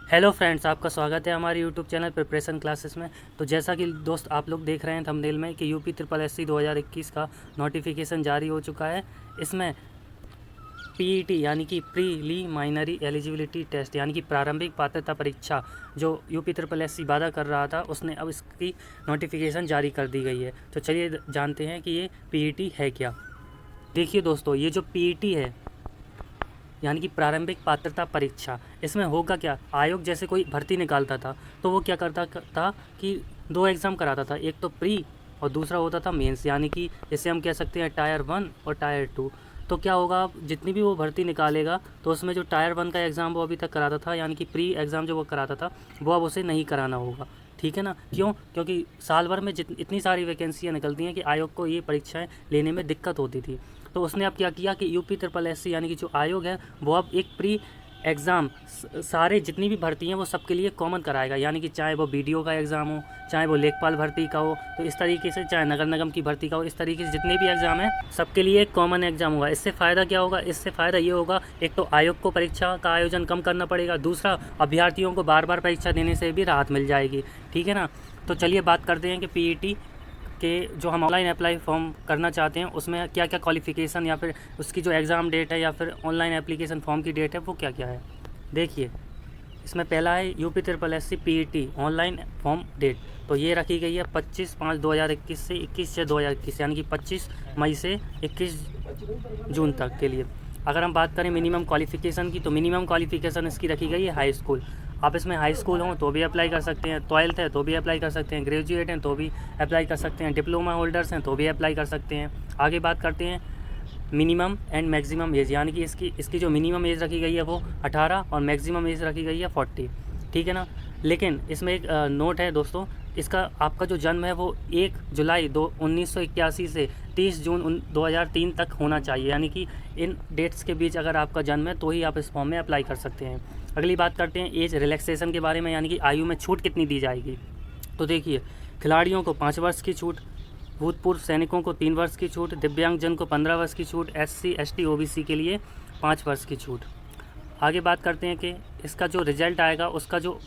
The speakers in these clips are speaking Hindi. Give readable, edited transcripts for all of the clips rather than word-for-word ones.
हेलो फ्रेंड्स, आपका स्वागत है हमारे यूट्यूब चैनल प्रिपरेशन क्लासेस में। तो जैसा कि दोस्त आप लोग देख रहे हैं थंबनेल में कि यूपी ट्रिपल एससी 2021 का नोटिफिकेशन जारी हो चुका है। इसमें पीईटी यानी कि प्रीलिमिनरी एलिजिबिलिटी टेस्ट यानी कि प्रारंभिक पात्रता परीक्षा जो यूपी ट्रिपल एससी वादा कर रहा था, उसने अब इसकी नोटिफिकेशन जारी कर दी गई है। तो चलिए जानते हैं कि ये पीईटी है क्या। देखिए दोस्तों, ये जो पीईटी है यानी कि प्रारंभिक पात्रता परीक्षा, इसमें होगा क्या, आयोग जैसे कोई भर्ती निकालता था तो वो क्या करता था कि दो एग्ज़ाम कराता था, एक तो प्री और दूसरा होता था मेंस, यानी कि जैसे हम कह सकते हैं टायर 1 और टायर 2। तो क्या होगा, जितनी भी वो भर्ती निकालेगा तो उसमें जो टायर 1 का एग्ज़ाम वो अभी तक कराता था यानी कि प्री एग्ज़ाम जो वो कराता था वो अब उसे नहीं कराना होगा। ठीक है ना, क्यों? क्योंकि साल भर में इतनी सारी वैकेंसियाँ निकलती हैं कि आयोग को ये परीक्षाएं लेने में दिक्कत होती थी। तो उसने अब क्या किया कि यूपी ट्रिपल एससी यानी कि जो आयोग है वो अब एक प्री एग्ज़ाम सारे जितनी भी भर्ती हैं वो सबके लिए कॉमन कराएगा, यानी कि चाहे वो बीडीओ का एग्ज़ाम हो, चाहे वो लेखपाल भर्ती का हो, तो इस तरीके से चाहे नगर निगम की भर्ती का हो, इस तरीके से जितने भी एग्ज़ाम हैं सबके लिए एक कॉमन एग्ज़ाम होगा। इससे फ़ायदा क्या होगा, इससे फ़ायदा ये होगा, एक तो आयोग को परीक्षा का आयोजन कम करना पड़ेगा, दूसरा अभ्यर्थियों को बार बार परीक्षा देने से भी राहत मिल जाएगी। ठीक है ना। तो चलिए बात करते हैं कि पीईटी के जो हम ऑनलाइन अप्लाई फॉर्म करना चाहते हैं उसमें क्या क्या क्वालिफ़िकेशन या फिर उसकी जो एग्ज़ाम डेट है या फिर ऑनलाइन एप्लीकेशन फॉर्म की डेट है वो क्या क्या है। देखिए, इसमें पहला है UP triple SC PET online form date. तो ये रखी गई है 25/5/2021 से 21/6/2021, यानी कि 25 मई से 21 जून तक के लिए। अगर हम बात करें मिनिमम क्वालिफ़िकेशन की, तो मिनिमम क्वालिफ़िकेशन इसकी रखी गई है हाई स्कूल। आप इसमें हाई स्कूल हों तो भी अप्लाई कर सकते हैं, 12th है तो भी अप्लाई कर सकते हैं, ग्रेजुएट हैं तो भी अप्लाई कर सकते हैं, डिप्लोमा होल्डर्स हैं तो भी अप्लाई कर सकते हैं। आगे बात करते हैं मिनिमम एंड मैक्सिमम एज, यानी कि इसकी जो मिनिमम एज रखी गई है वो 18 और मैक्सिमम एज रखी गई है 40। ठीक है ना। लेकिन इसमें एक नोट है दोस्तों, इसका आपका जो जन्म है वो 1 जुलाई 1981 से 30 जून 2003 तक होना चाहिए, यानी कि इन डेट्स के बीच अगर आपका जन्म है तो ही आप इस फॉर्म में अप्लाई कर सकते हैं। अगली बात करते हैं एज रिलैक्सेशन के बारे में, यानी कि आयु में छूट कितनी दी जाएगी। तो देखिए, खिलाड़ियों को 5 वर्ष की छूट, भूतपूर्व सैनिकों को 3 वर्ष की छूट, दिव्यांगजन को 15 वर्ष की छूट, एससी एसटी ओबीसी के लिए 5 वर्ष की छूट। आगे बात करते हैं कि इसका जो रिजल्ट आएगा उसका जो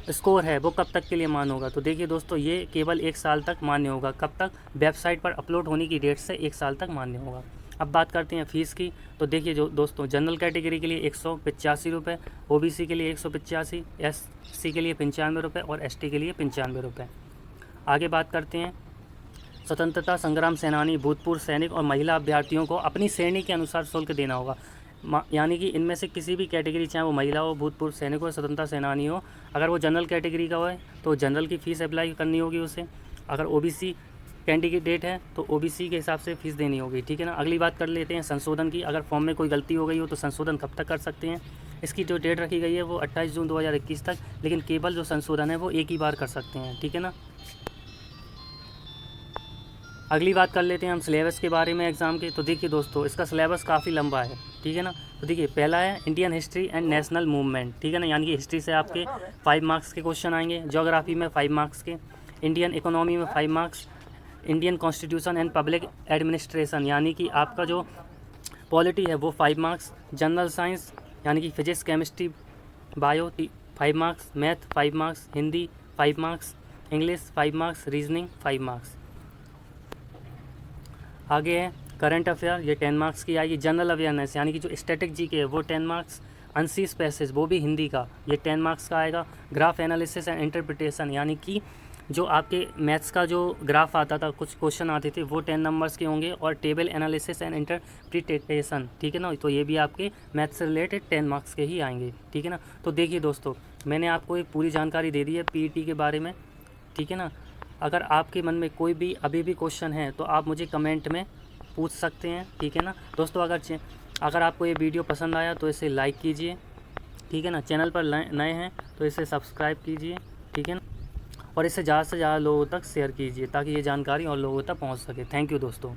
स्कोर है वो कब तक के लिए मान्य होगा। तो देखिए दोस्तों, ये केवल 1 साल तक मान्य होगा। कब तक? वेबसाइट पर अपलोड होने की डेट से 1 साल तक मान्य होगा। अब बात करते हैं फ़ीस की। तो देखिए जो दोस्तों, जनरल कैटेगरी के लिए 185 रुपये, ओबीसी के लिए 185, एससी के लिए 95 रुपये और एसटी के लिए 95 रुपये। आगे बात करते हैं स्वतंत्रता संग्राम सेनानी, भूतपूर्व सैनिक और महिला अभ्यर्थियों को अपनी श्रेणी के अनुसार शुल्क देना होगा। यानी कि इनमें से किसी भी कैटेगरी, चाहे वो महिला हो, भूतपूर्व सैनिक हो, स्वतंत्रता सेनानी हो, अगर वो जनरल कैटेगरी का है तो जनरल की फ़ीस अप्लाई करनी होगी उसे। अगर ओबीसी कैंडिडेट है तो ओबीसी के हिसाब से फ़ीस देनी होगी। ठीक है ना। अगली बात कर लेते हैं संशोधन की। अगर फॉर्म में कोई गलती हो गई हो तो संशोधन कब तक कर सकते हैं। इसकी जो डेट रखी गई है वो 28 जून 2021 तक, लेकिन केवल जो संशोधन है वो एक ही बार कर सकते हैं। ठीक है ना। अगली बात कर लेते हैं हम सिलेबस के बारे में एग्ज़ाम के। तो देखिए दोस्तों, इसका सिलेबस काफ़ी लंबा है। ठीक है ना। तो देखिए, पहला है Indian history and national movement. ठीक है ना, यानी कि हिस्ट्री से आपके 5 मार्क्स के क्वेश्चन आएंगे, ज्योग्राफी में 5 मार्क्स के, इंडियन इकोनॉमी में 5 marks, Indian constitution and public administration यानी कि आपका जो पॉलिटी है वो 5 मार्क्स, जनरल साइंस यानी कि physics chemistry bio 5 marks, math 5 marks, Hindi 5 marks, English 5 marks, reasoning 5 marks. आगे है करंट अफेयर, ये 10 मार्क्स की आएगी। जनरल अवेयरनेस यानी कि जो स्टैटिक जी के है वो 10 मार्क्स, अनसीज पैसेज वो भी हिंदी का, ये 10 मार्क्स का आएगा। ग्राफ एनालिसिस एंड इंटरप्रिटेशन यानी कि जो आपके मैथ्स का जो ग्राफ आता था, कुछ क्वेश्चन आते थे, वो 10 नंबर्स के होंगे। और टेबल एनालिसिस एंड इंटरप्रिटेशन, ठीक है ना, तो ये भी आपके मैथ्स से रिलेटेड 10 मार्क्स के ही आएंगे। ठीक है ना। तो देखिए दोस्तों, मैंने आपको एक पूरी जानकारी दे दी है पीईटी के बारे में। ठीक है ना। अगर आपके मन में कोई भी अभी भी क्वेश्चन है तो आप मुझे कमेंट में पूछ सकते हैं। ठीक है ना दोस्तों, अगर आपको ये वीडियो पसंद आया तो इसे लाइक कीजिए। ठीक है ना। चैनल पर नए हैं तो इसे सब्सक्राइब कीजिए। ठीक है ना। और इसे ज़्यादा से ज़्यादा लोगों तक शेयर कीजिए ताकि ये जानकारी और लोगों तक पहुंच सके। थैंक यू दोस्तों।